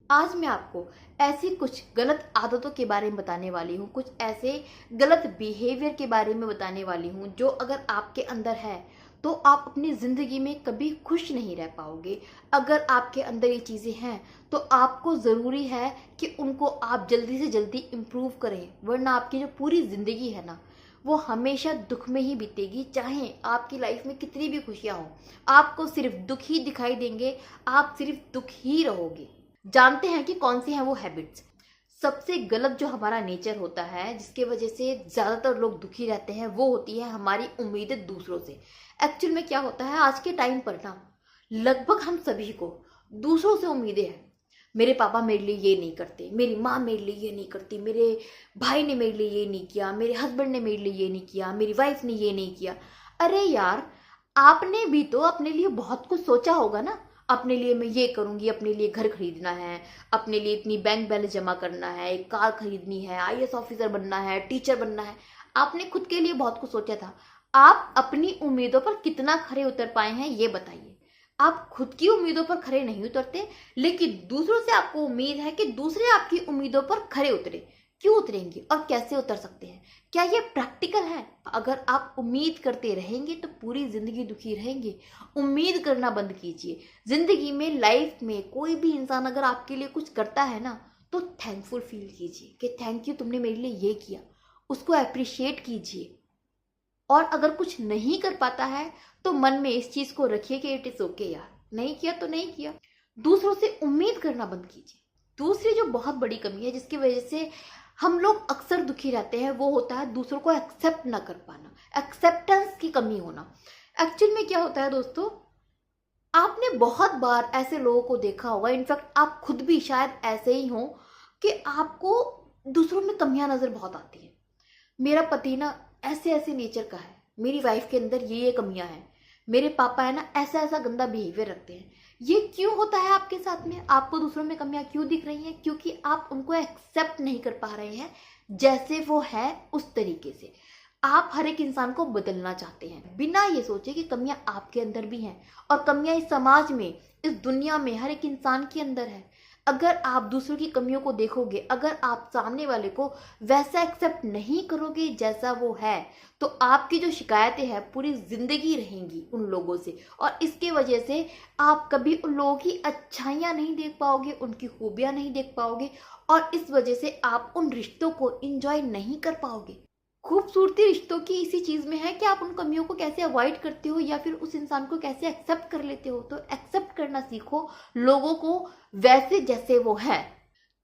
आज मैं आपको ऐसी कुछ गलत आदतों के बारे में बताने वाली हूँ, कुछ ऐसे गलत बिहेवियर के बारे में बताने वाली हूँ जो अगर आपके अंदर है तो आप अपनी ज़िंदगी में कभी खुश नहीं रह पाओगे। अगर आपके अंदर ये चीज़ें हैं तो आपको ज़रूरी है कि उनको आप जल्दी से जल्दी इम्प्रूव करें, वरना आपकी जो पूरी ज़िंदगी है ना वो हमेशा दुख में ही बीतेगी। चाहे आपकी लाइफ में कितनी भी खुशियाँ हों, आपको सिर्फ दुख ही दिखाई देंगे, आप सिर्फ दुख ही रहोगे। जानते हैं कि कौन सी हैं वो हैबिट्स। सबसे गलत जो हमारा नेचर होता है जिसके वजह से ज़्यादातर लोग दुखी रहते हैं वो होती है हमारी उम्मीदें दूसरों से। एक्चुअल में क्या होता है आज के टाइम पर ना, लगभग हम सभी को दूसरों से उम्मीदें हैं। मेरे पापा मेरे लिए ये नहीं करते, मेरी माँ मेरे लिए ये नहीं करती, मेरे भाई ने मेरे लिए ये नहीं किया, मेरे हस्बैंड ने मेरे लिए ये नहीं किया, मेरी वाइफ ने ये नहीं किया। अरे यार, आपने भी तो अपने लिए बहुत कुछ सोचा होगा ना। अपने लिए मैं ये करूंगी, अपने लिए घर खरीदना है, अपने लिए इतनी बैंक बैलेंस जमा करना है, एक कार खरीदनी है, आईएएस ऑफिसर बनना है, टीचर बनना है। आपने खुद के लिए बहुत कुछ सोचा था। आप अपनी उम्मीदों पर कितना खरे उतर पाए हैं ये बताइए। आप खुद की उम्मीदों पर खरे नहीं उतरते, लेकिन दूसरों से आपको उम्मीद है कि दूसरे आपकी उम्मीदों पर खरे उतरे। क्यों उतरेंगे और कैसे उतर सकते हैं? क्या ये प्रैक्टिकल है? अगर आप उम्मीद करते रहेंगे तो पूरी जिंदगी दुखी रहेंगे। उम्मीद करना बंद कीजिए। जिंदगी में, लाइफ में कोई भी इंसान अगर आपके लिए कुछ करता है ना तो थैंकफुल फील कीजिए कि थैंक यू, तुमने मेरे लिए ये किया। उसको अप्रिशिएट कीजिए। और अगर कुछ नहीं कर पाता है तो मन में इस चीज को रखिए कि इट इज ओके यार, नहीं किया तो नहीं किया। दूसरों से उम्मीद करना बंद कीजिए। दूसरी जो बहुत बड़ी कमी है जिसकी वजह से हम लोग अक्सर दुखी रहते हैं वो होता है दूसरों को एक्सेप्ट ना कर पाना, एक्सेप्टेंस की कमी होना। एक्चुअल में क्या होता है दोस्तों, आपने बहुत बार ऐसे लोगों को देखा होगा, इनफैक्ट आप खुद भी शायद ऐसे ही हो कि आपको दूसरों में कमियां नजर बहुत आती हैं। मेरा पति ना ऐसे ऐसे नेचर का है, मेरी वाइफ के अंदर ये कमियां हैं, मेरे पापा है ना ऐसा ऐसा गंदा बिहेवियर रखते हैं। ये क्यों होता है आपके साथ में? आपको दूसरों में कमियां क्यों दिख रही हैं? क्योंकि आप उनको एक्सेप्ट नहीं कर पा रहे हैं जैसे वो है उस तरीके से। आप हर एक इंसान को बदलना चाहते हैं बिना ये सोचे कि कमियां आपके अंदर भी हैं, और कमियां इस समाज में, इस दुनिया में हर एक इंसान के अंदर है। अगर आप दूसरों की कमियों को देखोगे, अगर आप सामने वाले को वैसा एक्सेप्ट नहीं करोगे जैसा वो है, तो आपकी जो शिकायतें हैं पूरी जिंदगी रहेंगी उन लोगों से, और इसके वजह से आप कभी उन लोगों की अच्छाइयाँ नहीं देख पाओगे, उनकी खूबियाँ नहीं देख पाओगे, और इस वजह से आप उन रिश्तों को इंजॉय नहीं कर पाओगे। खूबसूरती रिश्तों की इसी चीज में है कि आप उन कमियों को कैसे अवॉइड करते हो या फिर उस इंसान को कैसे एक्सेप्ट कर लेते हो। तो एक्सेप्ट करना सीखो लोगों को वैसे जैसे वो है।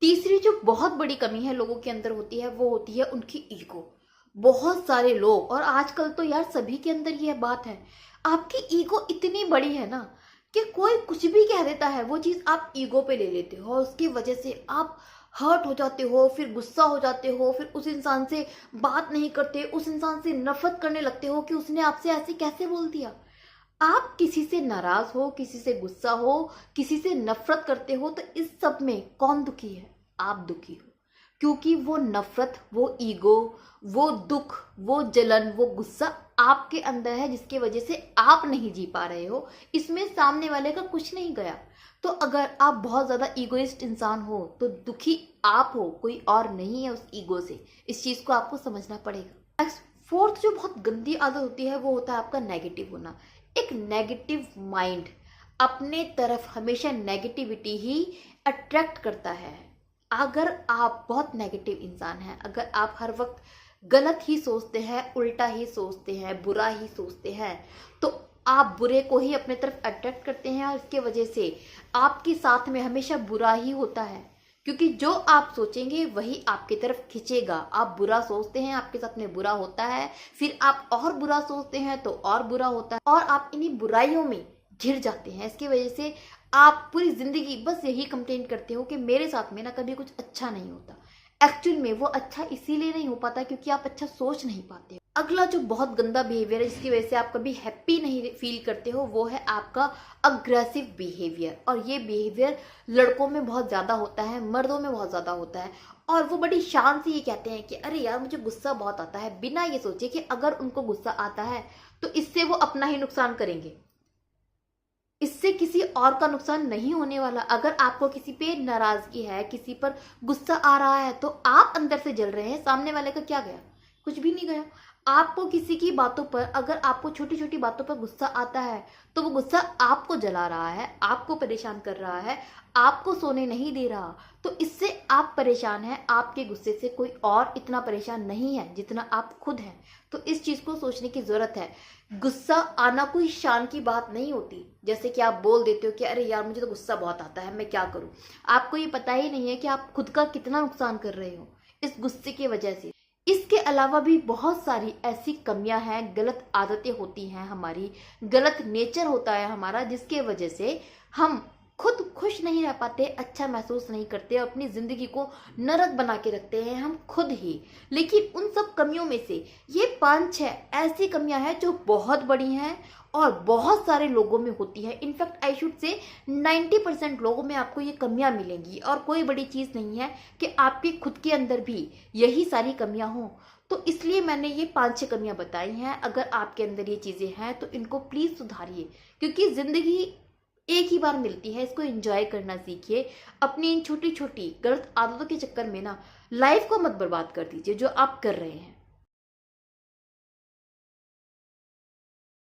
तीसरी जो बहुत बड़ी कमी है लोगों के अंदर होती है वो होती है उनकी ईगो। बहुत सारे लोग, और आजकल तो यार सभी के अंदर यह बात है, आपकी ईगो इतनी बड़ी है ना कि कोई कुछ भी कह देता है वो चीज आप ईगो पे ले लेते हो, और उसकी वजह से आप हर्ट हो जाते हो, फिर गुस्सा हो जाते हो, फिर उस इंसान से बात नहीं करते, उस इंसान से नफरत करने लगते हो कि उसने आपसे ऐसे कैसे बोल दिया। आप किसी से नाराज हो, किसी से गुस्सा हो, किसी से नफरत करते हो, तो इस सब में कौन दुखी है? आप दुखी हो, क्योंकि वो नफरत, वो ईगो, वो दुख, वो जलन, वो गुस्सा आपके अंदर है जिसकी वजह से आप नहीं जी पा रहे हो। इसमें सामने वाले का कुछ नहीं गया। तो अगर आप बहुत ज्यादा ईगोइस्ट इंसान हो तो दुखी आप हो, कोई और नहीं है उस ईगो से। इस चीज को आपको समझना पड़ेगा। फोर्थ जो बहुत गंदी आदत होती है वो होता है आपका नेगेटिव होना। एक नेगेटिव माइंड अपने तरफ हमेशा नेगेटिविटी ही अट्रैक्ट करता है। अगर आप बहुत नेगेटिव इंसान हैं, अगर आप हर वक्त गलत ही सोचते हैं, उल्टा ही सोचते हैं, बुरा ही सोचते हैं, तो आप बुरे को ही अपने तरफ अट्रैक्ट करते हैं, और इसके वजह से आपके साथ में हमेशा बुरा ही होता है। क्योंकि जो आप सोचेंगे वही आपकी तरफ खींचेगा। आप बुरा सोचते हैं, आपके साथ में बुरा होता है, फिर आप और बुरा सोचते हैं तो और बुरा होता है, और आप इन्हीं बुराइयों में घिर जाते हैं। इसकी वजह से आप पूरी जिंदगी बस यही कंप्लेन करते हो कि मेरे साथ में ना कभी कुछ अच्छा नहीं होता। एक्चुअल में वो अच्छा इसीलिए नहीं हो पाता क्योंकि आप अच्छा सोच नहीं पाते हो। अगला जो बहुत गंदा बिहेवियर है जिसकी वजह से आप कभी हैप्पी नहीं फील करते हो वो है आपका अग्रेसिव बिहेवियर। और ये बिहेवियर लड़कों में बहुत ज्यादा होता है, मर्दों में बहुत ज्यादा होता है, और वो बड़ी शान से ये कहते हैं कि अरे यार मुझे गुस्सा बहुत आता है, बिना ये सोचे कि अगर उनको गुस्सा आता है तो इससे वो अपना ही नुकसान करेंगे। इससे किसी और का नुकसान नहीं होने वाला। अगर आपको किसी पे नाराजगी है, किसी पर गुस्सा आ रहा है, तो आप अंदर से जल रहे हैं, सामने वाले का क्या गया? कुछ भी नहीं गया। आपको किसी की बातों पर, अगर आपको छोटी छोटी बातों पर गुस्सा आता है, तो वो गुस्सा आपको जला रहा है, आपको परेशान कर रहा है, आपको सोने नहीं दे रहा। तो इससे आप परेशान हैं, आपके गुस्से से कोई और इतना परेशान नहीं है जितना आप खुद हैं। तो इस चीज को सोचने की जरूरत है। गुस्सा आना कोई शान की बात नहीं होती। जैसे कि आप बोल देते हो कि अरे यार मुझे तो गुस्सा बहुत आता है, मैं क्या करूं। आपको ये पता ही नहीं है कि आप खुद का कितना नुकसान कर रहे हो इस गुस्से की वजह से। इसके अलावा भी बहुत सारी ऐसी कमियां हैं, गलत आदतें होती हैं हमारी, गलत नेचर होता है हमारा, जिसके वजह से हम खुद खुश नहीं रह पाते, अच्छा महसूस नहीं करते, अपनी जिंदगी को नरक बना के रखते हैं हम खुद ही। लेकिन उन सब कमियों में से ये 5-6 ऐसी कमियां हैं जो बहुत बड़ी हैं और बहुत सारे लोगों में होती है। इनफैक्ट आई शुड से 90% लोगों में आपको ये कमियां मिलेंगी। और कोई बड़ी चीज़ नहीं है कि आपके खुद के अंदर भी यही सारी कमियां हों। तो इसलिए मैंने ये 5-6 कमियां बताई हैं। अगर आपके अंदर ये चीज़ें हैं तो इनको प्लीज़ सुधारिए, क्योंकि ज़िंदगी एक ही बार मिलती है, इसको एंजॉय करना सीखिए। अपनी इन छोटी छोटी गलत आदतों के चक्कर में ना लाइफ को मत बर्बाद कर दीजिए जो आप कर रहे हैं।